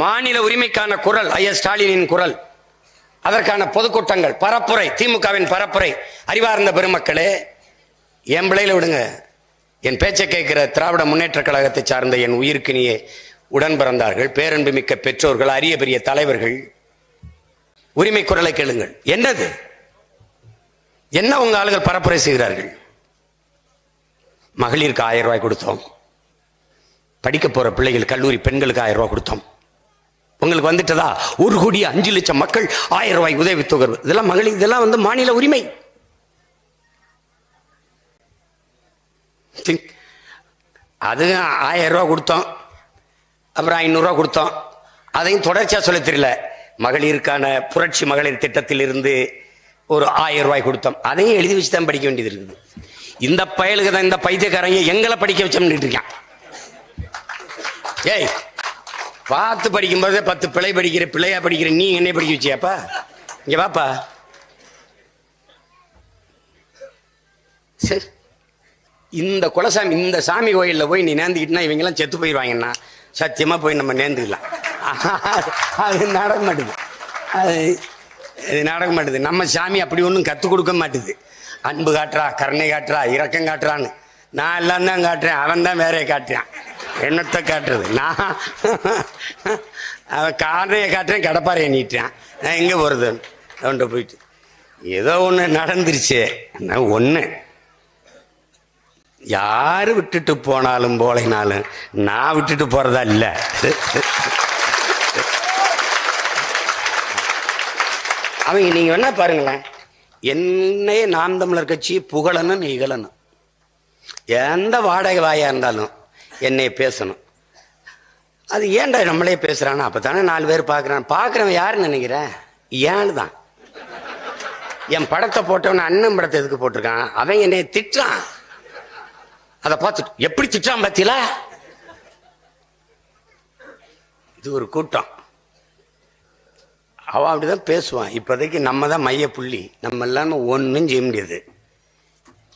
மாநில உரிமைக்கான குரல் ஸ்டாலினின் குரல், அதற்கான பொதுக்கூட்டங்கள், பரப்புரை, திமுகவின் பரப்புரை. அறிவார்ந்த பெருமக்களே, என் பிள்ளையில விடுங்க. என் பேச்சை கேட்கிற திராவிட முன்னேற்ற கழகத்தை சார்ந்த என் உயிருக்கினியே உடன் பிறந்தார்கள், பேரன்பு மிக்க பெற்றோர்கள், அரிய பெரிய தலைவர்கள், உரிமை குரலை கேளுங்கள். என்னது என்ன உங்க ஆளுகள் பரப்புரை செய்கிறார்கள்? மகளிருக்கு 1000 ரூபாய் கொடுத்தோம், படிக்க போற பிள்ளைகள் கல்லூரி பெண்களுக்கு 1000 ரூபாய் கொடுத்தோம். உங்களுக்கு வந்துட்டதா? 1,05,00,000 மக்கள் 1000 ரூபாய் உதவித்தொகை. இதெல்லாம் மகளிர், இதெல்லாம் மாநில உரிமை. அது 1000 ரூபாய் கொடுத்தோம், அப்புறம் 500 ரூபாய் கொடுத்தோம். அதையும் தொடர்ச்சியா சொல்ல தெரியல. மகளிருக்கான புரட்சி மகளிர் திட்டத்தில் இருந்து ஒரு 1000 ரூபாய் கொடுத்தோம். அதையும் எழுதி வச்சு தான் படிக்க வேண்டியது இருக்குது. இந்த பயலுக்கு தான், இந்த பைத்தியக்காரங்க எங்களை படிக்க வச்சோம்னு இருக்கான். ஏய், பார்த்து படிக்கும்போது 10 பிள்ளை படிக்கிற, பிள்ளையா படிக்கிற நீ என்னை படிக்க வச்சியாப்பா? இங்க வாப்பா. சரி, இந்த குலசாமி, இந்த சாமி கோயிலில் போய் நீ நேர்ந்துக்கிட்டுனா இவங்கெல்லாம் செத்து போயிடுவாங்கன்னா சத்தியமா போய் நம்ம நேர்ந்துக்கலாம். அது நடக்க மாட்டுது, அது நடக்க மாட்டுது. நம்ம சாமி அப்படி ஒன்றும் கற்றுக் கொடுக்க மாட்டுது. அன்பு காட்டுறா, கருணை காட்டுறா, இரக்கம் காட்டுறான்னு. நான் எல்லாம் தான் காட்டுறேன், அவன் தான் வேறைய காட்டுறான். என்னத்தை காட்டுறது? நான் அவன் காரையை காட்டுறேன், கடப்பாறையை நீட்டுறான். நான் எங்கே போகிறது? அவன்கிட்ட போயிட்டு ஏதோ ஒன்று நடந்துருச்சு. ஒன்று யாரு விட்டுட்டு போனாலும் போலைனாலும் நான் விட்டுட்டு போறதா இல்ல. அவங்க நீங்க வேணா பாருங்களேன், என்னையே நாம் தமிழர் கட்சி புகழணும், இகழணும். எந்த வாடகை வாயா இருந்தாலும் என்னை பேசணும். அது ஏன்டா நம்மளே பேசுறானா? அப்பதானே 4 பேர் பாக்குறான். பாக்குறவன் யாருன்னு நினைக்கிறேன்? ஏன்னு தான். என் படத்தை போட்டவன அண்ணன் படத்தை எதுக்கு போட்டிருக்கான்? அவன் என்னை திட்டுறான். அதை பார்த்துட்டு எப்படி திட்டான் பாத்தீங்களா? இது ஒரு கூட்டம். அவன் அப்படிதான் பேசுவான். இப்போதைக்கு நம்ம தான் மைய புள்ளி. நம்ம எல்லாம் ஒன்றும் செய்ய முடியாது.